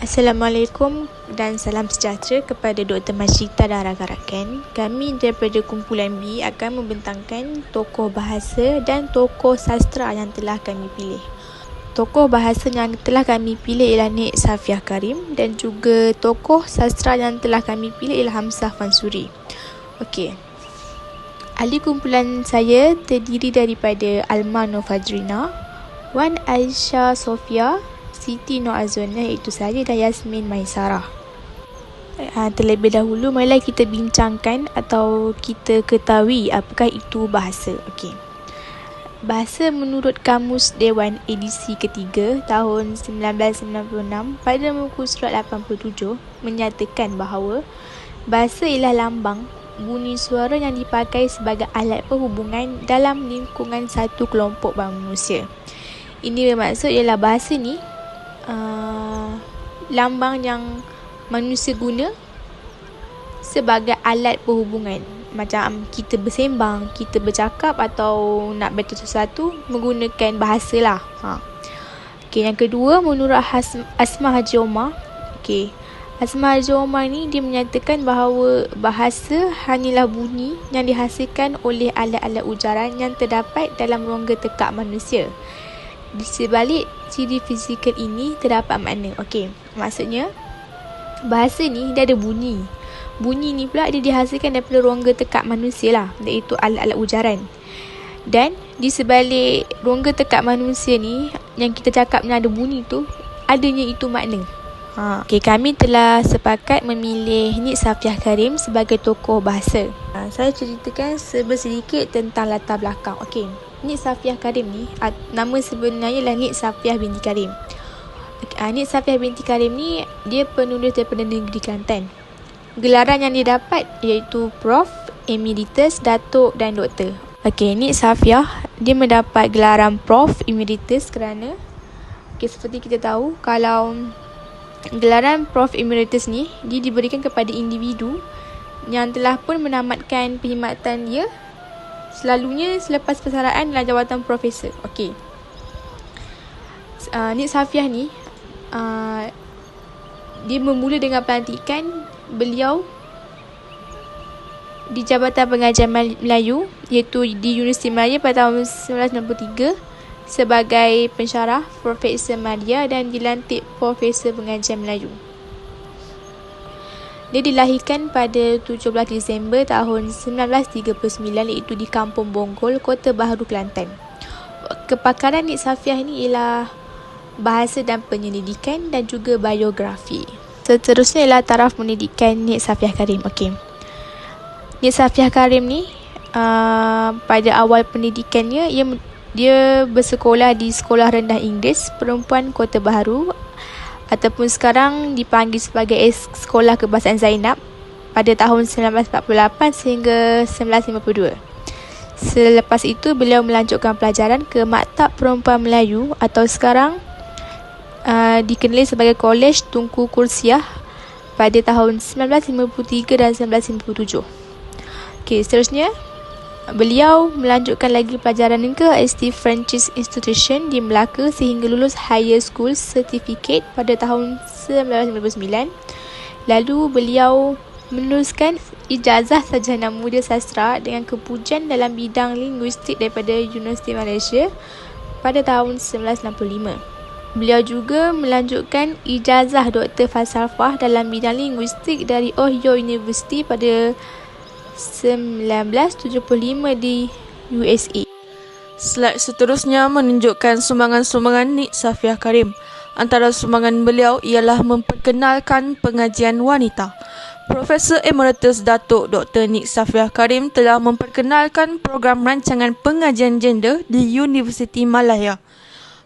Assalamualaikum dan salam sejahtera kepada Dr. Masyrita dan rakan-rakan. Kami daripada kumpulan B akan membentangkan tokoh bahasa dan tokoh sastera yang telah kami pilih. Tokoh bahasa yang telah kami pilih ialah Nik Safiah Karim dan juga tokoh sastera yang telah kami pilih ialah Hamzah Fansuri. Okey. Ahli kumpulan saya terdiri daripada Alma Nur Fajrina, Wan Aisyah Sofia, Siti Nur Azwana iaitu saya dan Yasmin Maisarah. Terlebih dahulu marilah kita bincangkan atau kita ketahui apakah itu bahasa. Okey. Bahasa menurut Kamus Dewan edisi ketiga tahun 1996 pada muka surat 87 menyatakan bahawa bahasa ialah lambang, bunyi suara yang dipakai sebagai alat perhubungan dalam lingkungan satu kelompok manusia. Ini bermaksud ialah bahasa ni lambang yang manusia guna sebagai alat perhubungan. Macam kita bersembang, kita bercakap atau nak beritahu sesuatu menggunakan bahasa lah. Okay, yang kedua menurut Asma Haji Omar. Okay, Asma Haji Omar ni dia menyatakan bahawa bahasa hanyalah bunyi yang dihasilkan oleh alat-alat ujaran yang terdapat dalam rongga tekak manusia. Di sebalik ciri fizikal ini terdapat makna. Okey, maksudnya bahasa ni dia ada bunyi. Bunyi ni pula dia dihasilkan daripada rongga tekak manusia lah, iaitu alat-alat ujaran. Dan di sebalik rongga tekak manusia ni yang kita cakap ni ada bunyi tu, adanya itu makna. Okey, kami telah sepakat memilih Nik Safiah Karim sebagai tokoh bahasa. Saya ceritakan sedikit tentang latar belakang. Okey, Nik Safiah Karim ni nama sebenarnya ialah Nik Safiah binti Karim. Nik Safiah binti Karim ni dia penulis daripada negeri Kelantan. Gelaran yang dia dapat iaitu Prof, Emeritus, Datuk dan Doktor. Okey, Nik Safiah dia mendapat gelaran Prof Emeritus kerana seperti kita tahu kalau gelaran Prof Emeritus ni dia diberikan kepada individu yang telah pun menamatkan perkhidmatan dia selalunya selepas persaraan dalam jawatan profesor. Okey. Nik Safiah ni dia bermula dengan pelantikan beliau di Jabatan Pengajian Melayu iaitu di Universiti Malaya pada tahun 1993 sebagai pensyarah Profesor Madia dan dilantik Profesor Pengajian Melayu. Dia dilahirkan pada 17 Disember tahun 1939 iaitu di Kampung Bonggol, Kota Baharu, Kelantan. Kepakaran Nik Safiah ni ialah bahasa dan penyelidikan dan juga biografi. Seterusnya ialah taraf pendidikan Nik Safiah Karim. Okey. Nik Safiah Karim ni pada awal pendidikannya dia bersekolah di Sekolah Rendah Inggeris Perempuan Kota Baharu ataupun sekarang dipanggil sebagai Sekolah Kebangsaan Zainab pada tahun 1948 sehingga 1952. Selepas itu beliau melanjutkan pelajaran ke Maktab Perempuan Melayu atau sekarang dikenali sebagai Kolej Tunku Kursiah pada tahun 1953 dan 1957. Okey, seterusnya beliau melanjutkan lagi pelajaran ke ST Francis Institution di Melaka sehingga lulus Higher School Certificate pada tahun 1959. Lalu beliau meneruskan ijazah sarjana muda sastra dengan kepujian dalam bidang linguistik daripada Universiti Malaysia pada tahun 1965. Beliau juga melanjutkan ijazah Doktor Falsafah dalam bidang linguistik dari Ohio University pada 1975 di USA. Slide seterusnya menunjukkan sumbangan-sumbangan Nik Safiah Karim. Antara sumbangan beliau ialah memperkenalkan pengajian wanita. Profesor Emeritus Datuk Dr. Nik Safiah Karim telah memperkenalkan program rancangan pengajian gender di Universiti Malaya.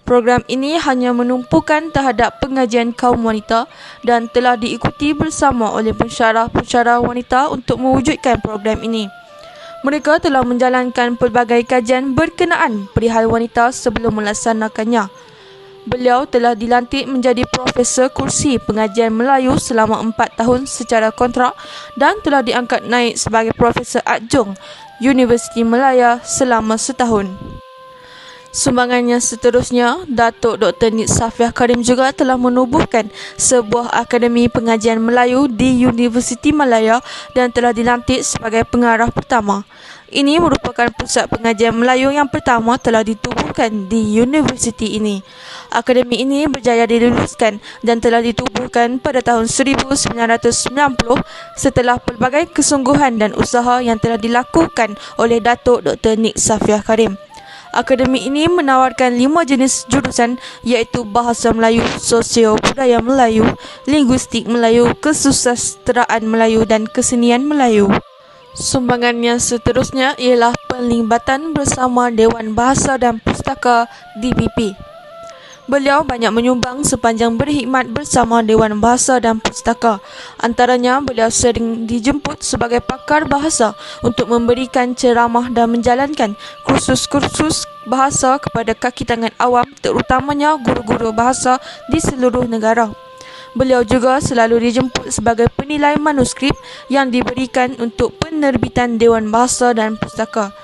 Program ini hanya menumpukan terhadap pengajian kaum wanita dan telah diikuti bersama oleh pensyarah-pensyarah wanita untuk mewujudkan program ini. Mereka telah menjalankan pelbagai kajian berkenaan perihal wanita sebelum melaksanakannya. Beliau telah dilantik menjadi Profesor Kursi Pengajian Melayu selama 4 tahun secara kontrak dan telah diangkat naik sebagai Profesor Adjung Universiti Malaya selama setahun. Sumbangannya seterusnya, Datuk Dr. Nik Safiah Karim juga telah menubuhkan sebuah Akademi Pengajian Melayu di Universiti Malaya dan telah dilantik sebagai pengarah pertama. Ini merupakan pusat pengajian Melayu yang pertama telah ditubuhkan di universiti ini. Akademi ini berjaya diluluskan dan telah ditubuhkan pada tahun 1990 setelah pelbagai kesungguhan dan usaha yang telah dilakukan oleh Datuk Dr. Nik Safiah Karim. Akademi ini menawarkan 5 jenis jurusan iaitu Bahasa Melayu, Sosio Budaya Melayu, Linguistik Melayu, Kesusasteraan Melayu dan Kesenian Melayu. Sumbangannya seterusnya ialah penglibatan bersama Dewan Bahasa dan Pustaka DBP. Beliau banyak menyumbang sepanjang berkhidmat bersama Dewan Bahasa dan Pustaka. Antaranya, beliau sering dijemput sebagai pakar bahasa untuk memberikan ceramah dan menjalankan kursus-kursus bahasa kepada kaki tangan awam, terutamanya guru-guru bahasa di seluruh negara. Beliau juga selalu dijemput sebagai penilai manuskrip yang diberikan untuk penerbitan Dewan Bahasa dan Pustaka.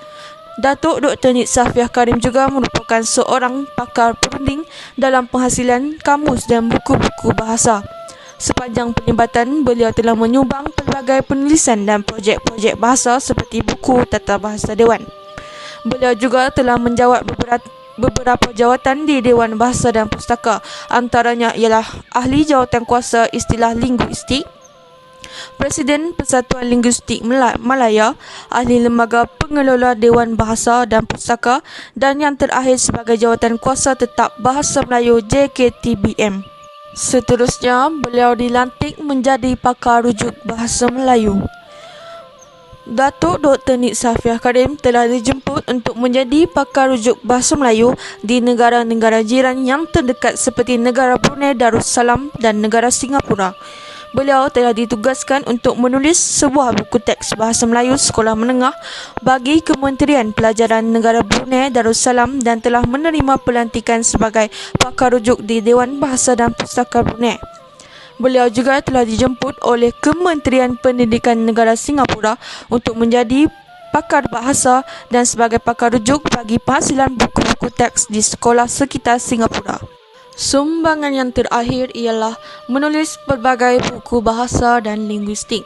Datuk Dr. Nik Safiah Karim juga merupakan seorang pakar perunding dalam penghasilan kamus dan buku-buku bahasa. Sepanjang penglibatan, beliau telah menyumbang pelbagai penulisan dan projek-projek bahasa seperti buku Tata Bahasa Dewan. Beliau juga telah menjawat beberapa jawatan di Dewan Bahasa dan Pustaka. Antaranya ialah Ahli Jawatan Kuasa Istilah Linguistik, Presiden Persatuan Linguistik Malaya, Ahli Lembaga Pengelola Dewan Bahasa dan Pustaka dan yang terakhir sebagai Jawatan Kuasa Tetap Bahasa Melayu JKTBM. Seterusnya, beliau dilantik menjadi pakar rujuk Bahasa Melayu. Datuk Dr. Nik Safiah Karim telah dijemput untuk menjadi pakar rujuk Bahasa Melayu di negara-negara jiran yang terdekat seperti negara Brunei Darussalam dan negara Singapura. Beliau telah ditugaskan untuk menulis sebuah buku teks Bahasa Melayu Sekolah Menengah bagi Kementerian Pelajaran Negara Brunei Darussalam dan telah menerima pelantikan sebagai pakar rujuk di Dewan Bahasa dan Pustaka Brunei. Beliau juga telah dijemput oleh Kementerian Pendidikan Negara Singapura untuk menjadi pakar bahasa dan sebagai pakar rujuk bagi penghasilan buku-buku teks di sekolah sekitar Singapura. Sumbangan yang terakhir ialah menulis pelbagai buku bahasa dan linguistik.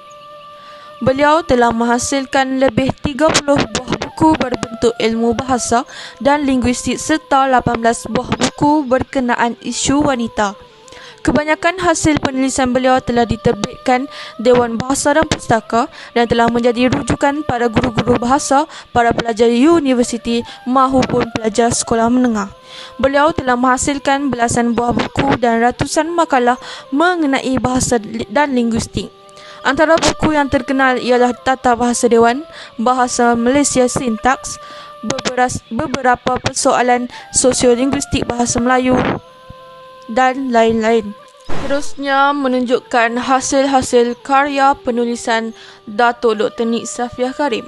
Beliau telah menghasilkan lebih 30 buah buku berbentuk ilmu bahasa dan linguistik serta 18 buah buku berkenaan isu wanita. Kebanyakan hasil penulisan beliau telah diterbitkan Dewan Bahasa dan Pustaka dan telah menjadi rujukan pada guru-guru bahasa, para pelajar universiti maupun pelajar sekolah menengah. Beliau telah menghasilkan belasan buah buku dan ratusan makalah mengenai bahasa dan linguistik. Antara buku yang terkenal ialah Tata Bahasa Dewan, Bahasa Malaysia Sintaks, beberapa persoalan sosiolinguistik bahasa Melayu dan lain-lain. Terusnya menunjukkan hasil-hasil karya penulisan Datuk Dr. Nik Safiah Karim.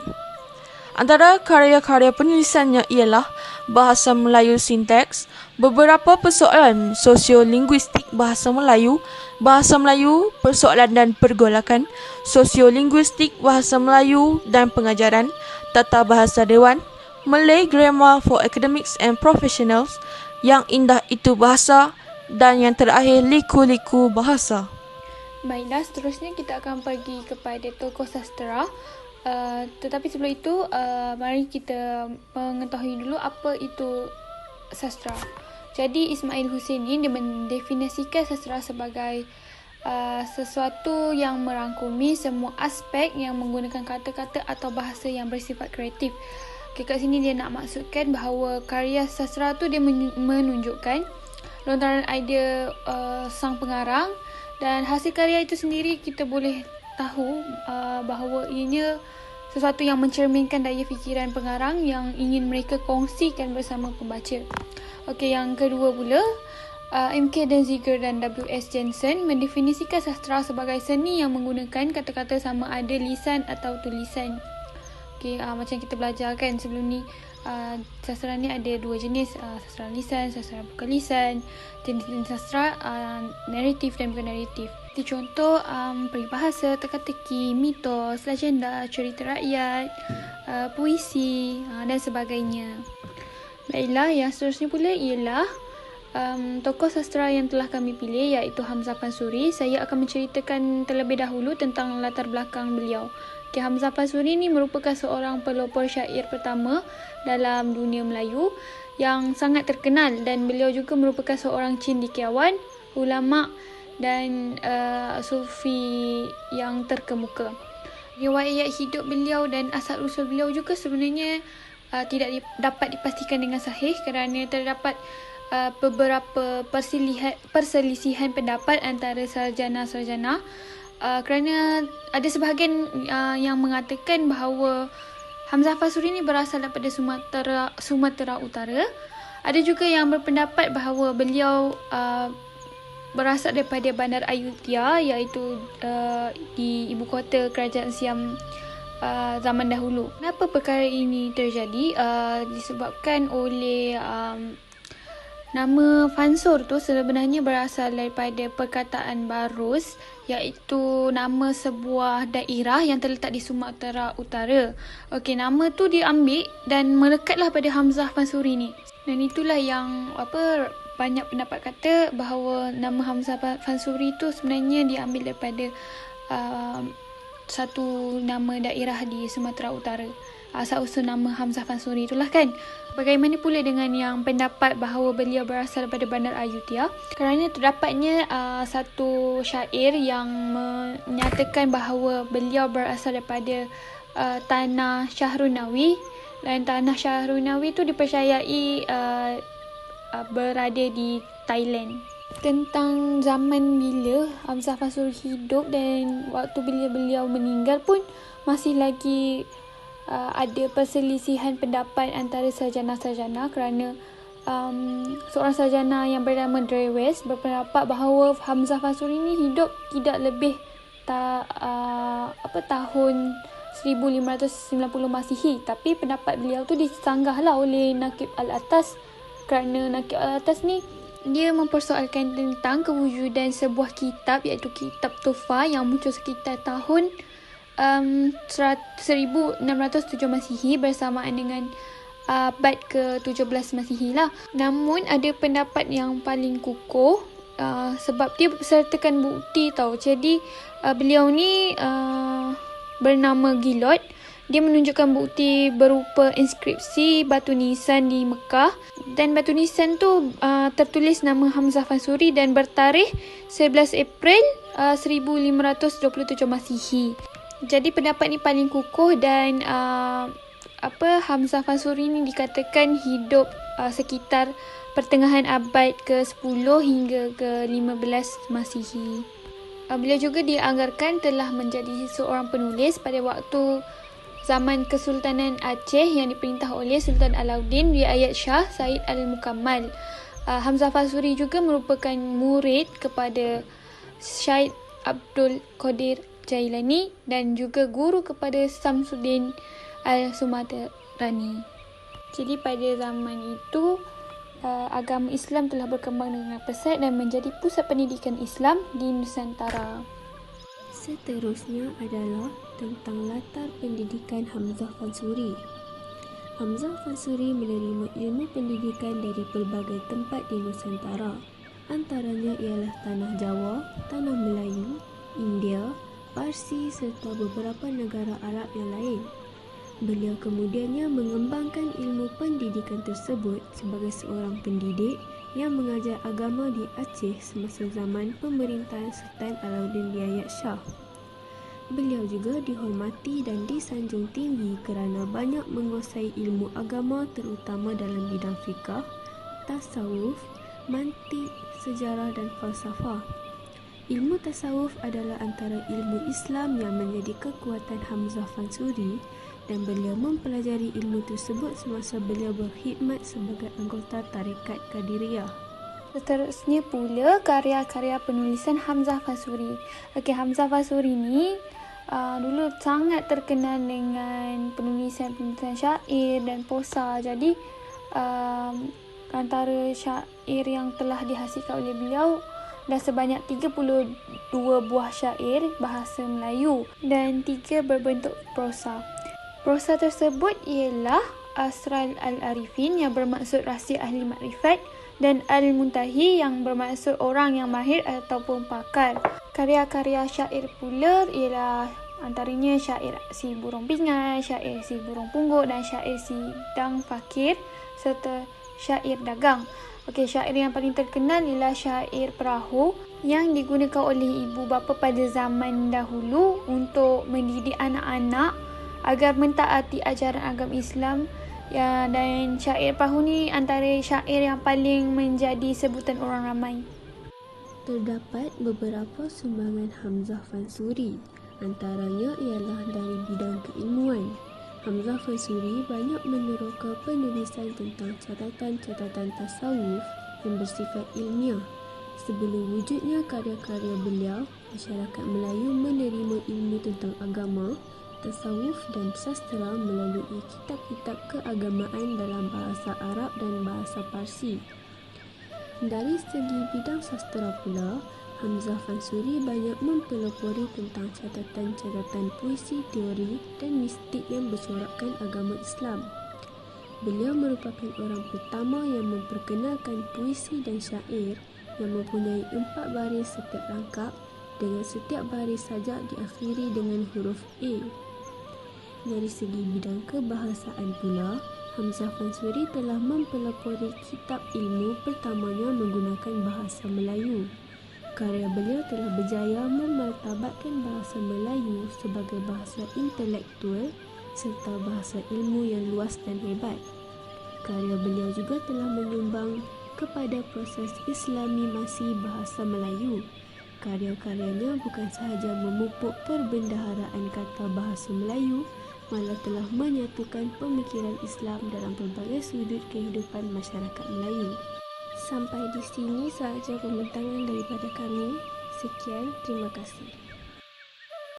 Antara karya-karya penulisannya ialah Bahasa Melayu Sintaks, beberapa persoalan sosiolinguistik bahasa Melayu, Bahasa Melayu, persoalan dan pergolakan, Sosiolinguistik bahasa Melayu dan pengajaran, Tata Bahasa Dewan, Malay Grammar for Academics and Professionals, Yang Indah Itu Bahasa, dan yang terakhir Liku-Liku Bahasa. Baiklah, seterusnya kita akan pergi kepada tokoh sastera. Tetapi sebelum itu, mari kita mengetahui dulu apa itu sastera. Jadi Ismail Husseini dia mendefinisikan sastera sebagai sesuatu yang merangkumi semua aspek yang menggunakan kata-kata atau bahasa yang bersifat kreatif. Okay, kat sini dia nak maksudkan bahawa karya sastera tu dia menunjukkan lontaran idea sang pengarang, dan hasil karya itu sendiri kita boleh tahu bahawa ianya sesuatu yang mencerminkan daya fikiran pengarang yang ingin mereka kongsikan bersama pembaca. Okey, yang kedua pula, M.K. Denziger dan W.S. Jensen mendefinisikan sastera sebagai seni yang menggunakan kata-kata sama ada lisan atau tulisan. Okey, macam kita belajar kan sebelum ni, sastera ni ada dua jenis, sastera lisan, sastera bukan lisan. Jenis-jenis sastera naratif dan bukan naratif. Seperti contoh peribahasa, teka-teki, mitos, legenda, cerita rakyat, puisi dan sebagainya. Baiklah, yang seterusnya pula ialah tokoh sastera yang telah kami pilih, iaitu Hamzah Fansuri. Saya akan menceritakan terlebih dahulu tentang latar belakang beliau. Hamzah Fansuri ni merupakan seorang pelopor syair pertama dalam dunia Melayu yang sangat terkenal, dan beliau juga merupakan seorang cendekiawan, ulama dan sufi yang terkemuka. Riwayat hidup beliau dan asal-usul beliau juga sebenarnya tidak dapat dipastikan dengan sahih kerana terdapat beberapa perselisihan pendapat antara sarjana-sarjana, kerana ada sebahagian yang mengatakan bahawa Hamzah Fansuri ni berasal daripada Sumatera Utara. Ada juga yang berpendapat bahawa beliau berasal daripada Bandar Ayutthaya, iaitu di ibu kota kerajaan Siam zaman dahulu. Kenapa perkara ini terjadi? Disebabkan oleh nama Fansur tu sebenarnya berasal daripada perkataan Barus, iaitu nama sebuah daerah yang terletak di Sumatera Utara. Nama tu diambil dan melekatlah pada Hamzah Fansuri ni. Dan itulah yang banyak pendapat kata bahawa nama Hamzah Fansuri tu sebenarnya diambil daripada satu nama daerah di Sumatera Utara. Asal-usul nama Hamzah Fansuri itulah kan. Bagaimana pula dengan yang pendapat bahawa beliau berasal daripada Bandar Ayutthaya? Kerana terdapatnya satu syair yang menyatakan bahawa beliau berasal daripada tanah Shahrunawi, dan tanah Shahrunawi itu dipercayai berada di Thailand. Tentang zaman bila Hamzah Fansuri hidup dan waktu beliau meninggal pun masih lagi ada perselisihan pendapat antara sarjana-sarjana, kerana seorang sarjana yang bernama Drewes berpendapat bahawa Hamzah Fansuri ini hidup tidak lebih tahun 1590 Masihi, tapi pendapat beliau tu disanggahlah oleh Naqib Al-Atas, kerana Naqib Al-Atas ni dia mempersoalkan tentang kewujudan sebuah kitab, iaitu kitab Tuhfah yang muncul sekitar tahun 1607 Masihi bersamaan dengan abad ke-17 Masihi lah. Namun ada pendapat yang paling kukuh sebab dia bersertakan bukti tau. Jadi beliau ni bernama Gilot. Dia menunjukkan bukti berupa inskripsi batu nisan di Mekah, dan batu nisan tu tertulis nama Hamzah Fansuri dan bertarikh 11 April 1527 Masihi. Jadi pendapat ni paling kukuh, dan Hamzah Fansuri ni dikatakan hidup sekitar pertengahan abad ke-10 hingga ke-15 Masihi. Beliau juga dianggarkan telah menjadi seorang penulis pada waktu zaman Kesultanan Aceh yang diperintah oleh Sultan Alauddin Riayat Shah Said Al-Mukammal. Hamzah Fansuri juga merupakan murid kepada Syed Abdul Qadir Jailani dan juga guru kepada Samsuddin Al-Sumatrani. Jadi pada zaman itu agama Islam telah berkembang dengan pesat dan menjadi pusat pendidikan Islam di Nusantara. Seterusnya adalah tentang latar pendidikan Hamzah Fansuri. Hamzah Fansuri menerima ilmu pendidikan dari pelbagai tempat di Nusantara. Antaranya ialah Tanah Jawa, Tanah Melayu, India, Parsi serta beberapa negara Arab yang lain. Beliau kemudiannya mengembangkan ilmu pendidikan tersebut sebagai seorang pendidik yang mengajar agama di Aceh semasa zaman pemerintahan Sultan Alauddin Riayat Shah. Beliau juga dihormati dan disanjung tinggi kerana banyak menguasai ilmu agama terutama dalam bidang fiqah, tasawuf, mantik, sejarah dan falsafah. Ilmu tasawuf adalah antara ilmu Islam yang menjadi kekuatan Hamzah Fansuri, dan beliau mempelajari ilmu tersebut semasa beliau berkhidmat sebagai anggota tarekat Qadiriyah. Seterusnya pula karya-karya penulisan Hamzah Fansuri. Hamzah Fansuri ni dulu sangat terkenal dengan penulisan syair dan prosa. Jadi antara syair yang telah dihasilkan oleh beliau dah sebanyak 32 buah syair bahasa Melayu dan 3 berbentuk prosa. Prosa tersebut ialah Asrar Al-Arifin yang bermaksud rahsia ahli makrifat dan Al-Muntahi yang bermaksud orang yang mahir ataupun pakar. Karya-karya syair pula ialah antaranya syair Si Burung Pingai, syair Si Burung Pungguk dan syair Sidang Fakir serta syair dagang. Okey, syair yang paling terkenal ialah syair perahu yang digunakan oleh ibu bapa pada zaman dahulu untuk mendidik anak-anak agar mentaati ajaran agama Islam. Ya, dan syair perahu ni antara syair yang paling menjadi sebutan orang ramai. Terdapat beberapa sumbangan Hamzah Fansuri, antaranya ialah dari bidang keilmuan. Hamzah Fansuri banyak meneroka penulisan tentang catatan-catatan tasawuf yang bersifat ilmiah. Sebelum wujudnya karya-karya beliau, masyarakat Melayu menerima ilmu tentang agama, tasawuf dan sastra melalui kitab-kitab keagamaan dalam bahasa Arab dan bahasa Parsi. Dari segi bidang sastra pula, Hamzah Fansuri banyak mempelopori tentang catatan-catatan puisi teori dan mistik yang bercorakkan agama Islam. Beliau merupakan orang pertama yang memperkenalkan puisi dan syair yang mempunyai 4 baris setiap rangkap dengan setiap baris sajak diakhiri dengan huruf A. Dari segi bidang kebahasaan pula, Hamzah Fansuri telah mempelopori kitab ilmu pertamanya menggunakan bahasa Melayu. Karya beliau telah berjaya memartabatkan bahasa Melayu sebagai bahasa intelektual serta bahasa ilmu yang luas dan hebat. Karya beliau juga telah menyumbang kepada proses Islamisasi bahasa Melayu. Karya-karyanya bukan sahaja memupuk perbendaharaan kata bahasa Melayu, malah telah menyatukan pemikiran Islam dalam pelbagai sudut kehidupan masyarakat Melayu. Sampai di sini sahaja pembentangan daripada kami. Sekian, terima kasih.